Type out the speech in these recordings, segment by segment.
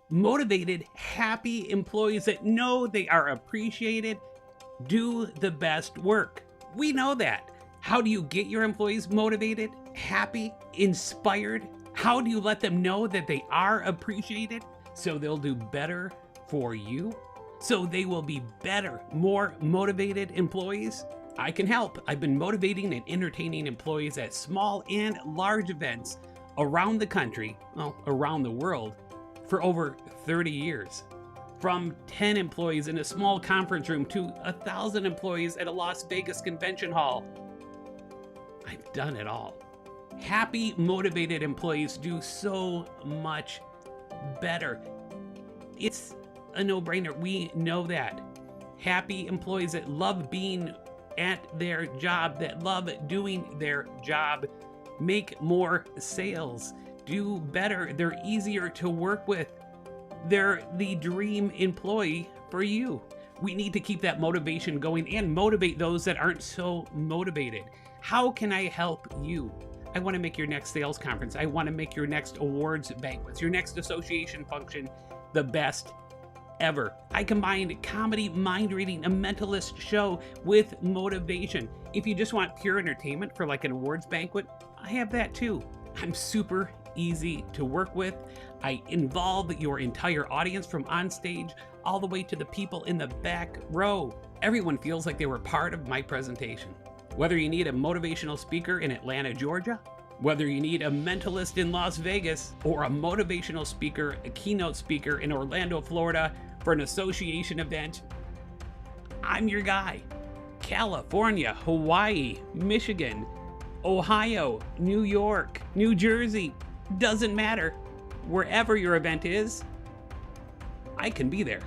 Motivated, happy employees that know they are appreciated do the best work. We know that. How do you get your employees motivated, happy, inspired? How do you let them know that they are appreciated so they'll do better for you? So they will be better, more motivated employees? I can help. I've been motivating and entertaining employees at small and large events around the country, well, around the world, for over 30 years. From 10 employees in a small conference room to 1,000 employees at a Las Vegas convention hall. I've done it all. Happy, motivated employees do so much better. It's a no-brainer. We know that. Happy employees that love being at their job, that love doing their job, make more sales, do better. They're easier to work with. They're the dream employee for you. We need to keep that motivation going and motivate those that aren't so motivated. How can I help you? I want to make your next sales conference. I want to make your next awards banquets, your next association function the best ever. I combined comedy, mind reading, a mentalist show with motivation. If you just want pure entertainment for like an awards banquet, I have that too. I'm super easy to work with. I involve your entire audience from on stage all the way to the people in the back row. Everyone feels like they were part of my presentation. Whether you need a motivational speaker in Atlanta, Georgia, whether you need a mentalist in Las Vegas, or a motivational speaker, a keynote speaker in Orlando, Florida for an association event, I'm your guy. California, Hawaii, Michigan, Ohio, New York, New Jersey, doesn't matter. Wherever your event is, I can be there.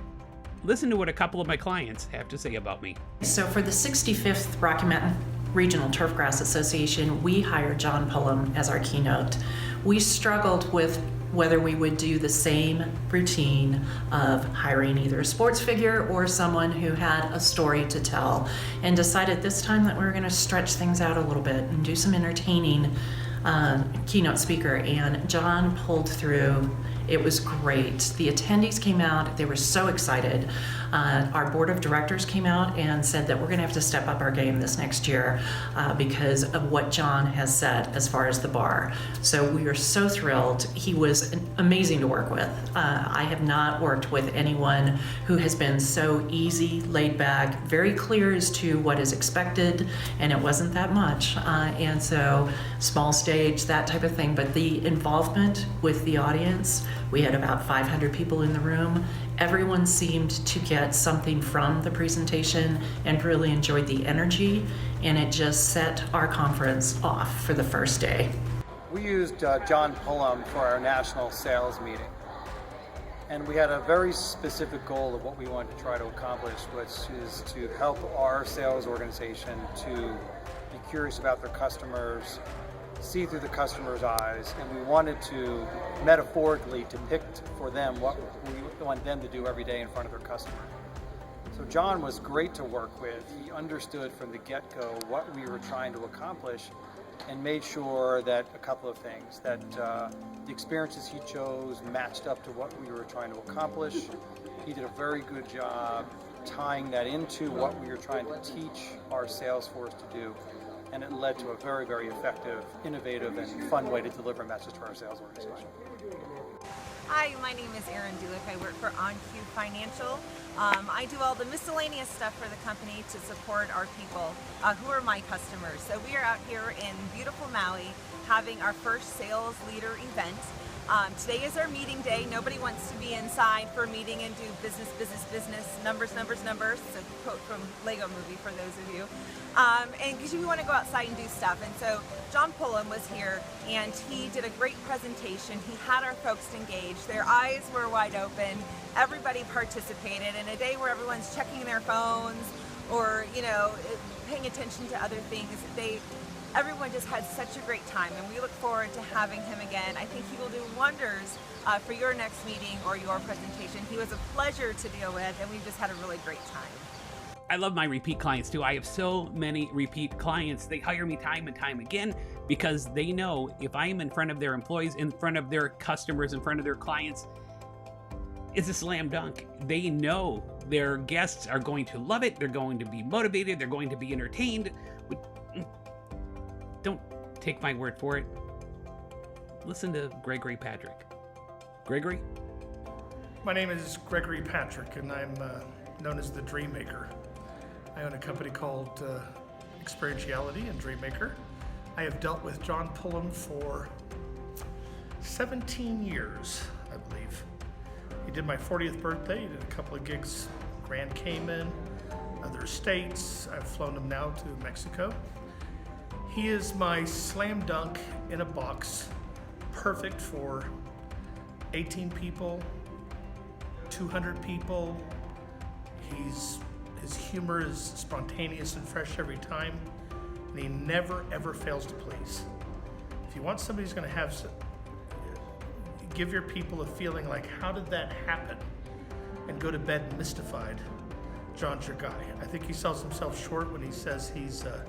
Listen to what a couple of my clients have to say about me. So for the 65th Rocky Mountain Regional Turfgrass Association, we hired John Pullum as our keynote. We struggled with whether we would do the same routine of hiring either a sports figure or someone who had a story to tell, and decided this time that we were going to stretch things out a little bit and do some entertaining keynote speaker. And John pulled through. It was great. The attendees came out, they were so excited. Our board of directors came out and said that we're gonna have to step up our game this next year because of what John has said as far as the bar. So we are so thrilled. He was amazing to work with. I have not worked with anyone who has been so easy, laid back, very clear as to what is expected, and it wasn't that much. And so small stage, that type of thing, but the involvement with the audience, we had about 500 people in the room. Everyone seemed to get something from the presentation and really enjoyed the energy, and it just set our conference off for the first day. We used John Pullum for our national sales meeting, and we had a very specific goal of what we wanted to try to accomplish, which is to help our sales organization to be curious about their customers, see through the customer's eyes, and we wanted to metaphorically depict for them what we want them to do every day in front of their customer. So John was great to work with. He understood from the get-go what we were trying to accomplish and made sure that a couple of things, that the experiences he chose matched up to what we were trying to accomplish. He did a very good job tying that into what we were trying to teach our sales force to do. And it led to a very, very effective, innovative, and fun way to deliver a message to our sales organization. Hi, my name is Erin Dulick. I work for OnQ Financial. I do all the miscellaneous stuff for the company to support our people who are my customers. So we are out here in beautiful Maui having our first sales leader event. Today is our meeting day. Nobody wants to be inside for a meeting and do business, business, business, numbers, numbers, numbers. It's a quote from Lego Movie for those of you. And because we want to go outside and do stuff. And so John Pullum was here and he did a great presentation. He had our folks engaged. Their eyes were wide open. Everybody participated. In a day where everyone's checking their phones or, you know, paying attention to other things, everyone just had such a great time, and we look forward to having him again. I think he will do wonders for your next meeting or your presentation. He was a pleasure to deal with, and we've just had a really great time. I love my repeat clients too. I have so many repeat clients. They hire me time and time again because they know if I am in front of their employees, in front of their customers, in front of their clients, is a slam dunk. They know their guests are going to love it. They're going to be motivated. They're going to be entertained. Don't take my word for it. Listen to Gregory Patrick. Gregory? My name is Gregory Patrick, and I'm known as the Dream Maker. I own a company called Experientiality and Dream Maker. I have dealt with John Pullum for 17 years, I believe. He did my 40th birthday. He did a couple of gigs, Grand Cayman, other states. I've flown him now to Mexico. He is my slam dunk in a box, perfect for 18 people, 200 people. His humor is spontaneous and fresh every time, and he never ever fails to please. If you want somebody who's going to give your people a feeling like, how did that happen, and go to bed mystified, John's your guy. I think he sells himself short when he says he's a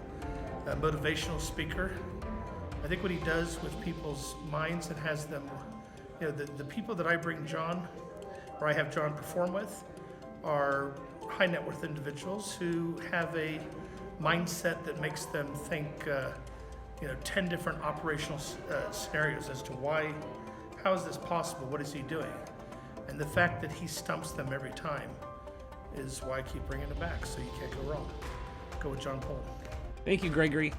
motivational speaker. I think what he does with people's minds and has them, the people that I bring John, or I have John perform with, are high net worth individuals who have a mindset that makes them think 10 different operational scenarios as to how is this possible, what is he doing? And the fact that he stumps them every time is why I keep bringing him back, so you can't go wrong. Go with John Pullum. Thank you, Gregory.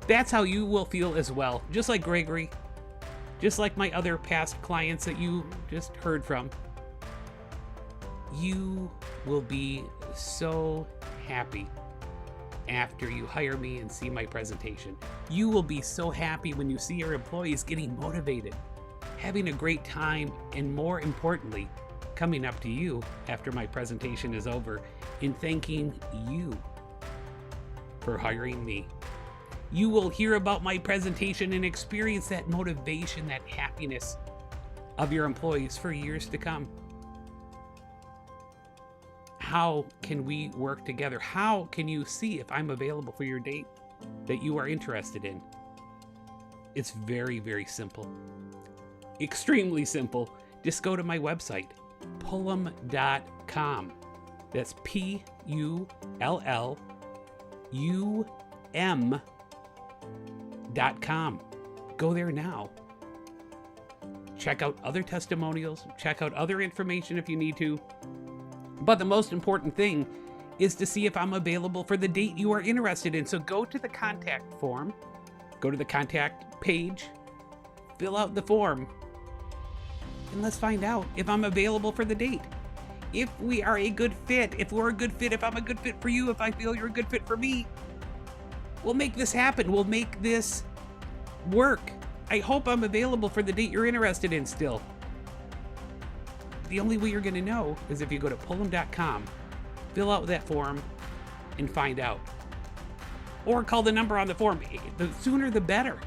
That's how you will feel as well, just like Gregory, just like my other past clients that you just heard from. You will be so happy after you hire me and see my presentation. You will be so happy when you see your employees getting motivated, having a great time, and more importantly, coming up to you after my presentation is over and thanking you for hiring me. You will hear about my presentation and experience that motivation, that happiness of your employees for years to come. How can we work together? How can you see if I'm available for your date that you are interested in? It's very, very simple. Extremely simple. Just go to my website, pullum.com. That's PULLUM.com. Go there now. Check out other testimonials, check out other information if you need to. But the most important thing is to see if I'm available for the date you are interested in. So go to the contact form, go to the contact page, fill out the form, and let's find out if I'm available for the date. If we are a good fit, if we're a good fit, if I'm a good fit for you, if I feel you're a good fit for me, we'll make this happen. We'll make this work. I hope I'm available for the date you're interested in still. The only way you're going to know is if you go to pullum.com, fill out that form, and find out. Or call the number on the form. The sooner the better.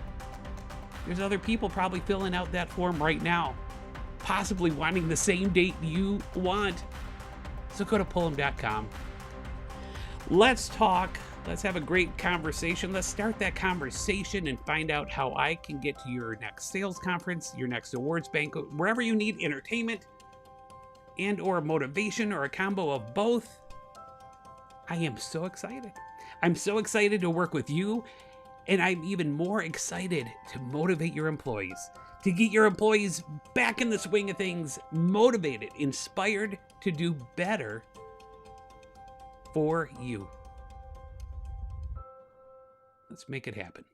There's other people probably filling out that form right now, possibly wanting the same date you want. So go to pullum.com. Let's talk. Let's have a great conversation. Let's start that conversation and find out how I can get to your next sales conference, your next awards banquet, wherever you need entertainment and or motivation or a combo of both. I am so excited. I'm so excited to work with you, and I'm even more excited to motivate your employees, to get your employees back in the swing of things, motivated, inspired to do better for you. Let's make it happen.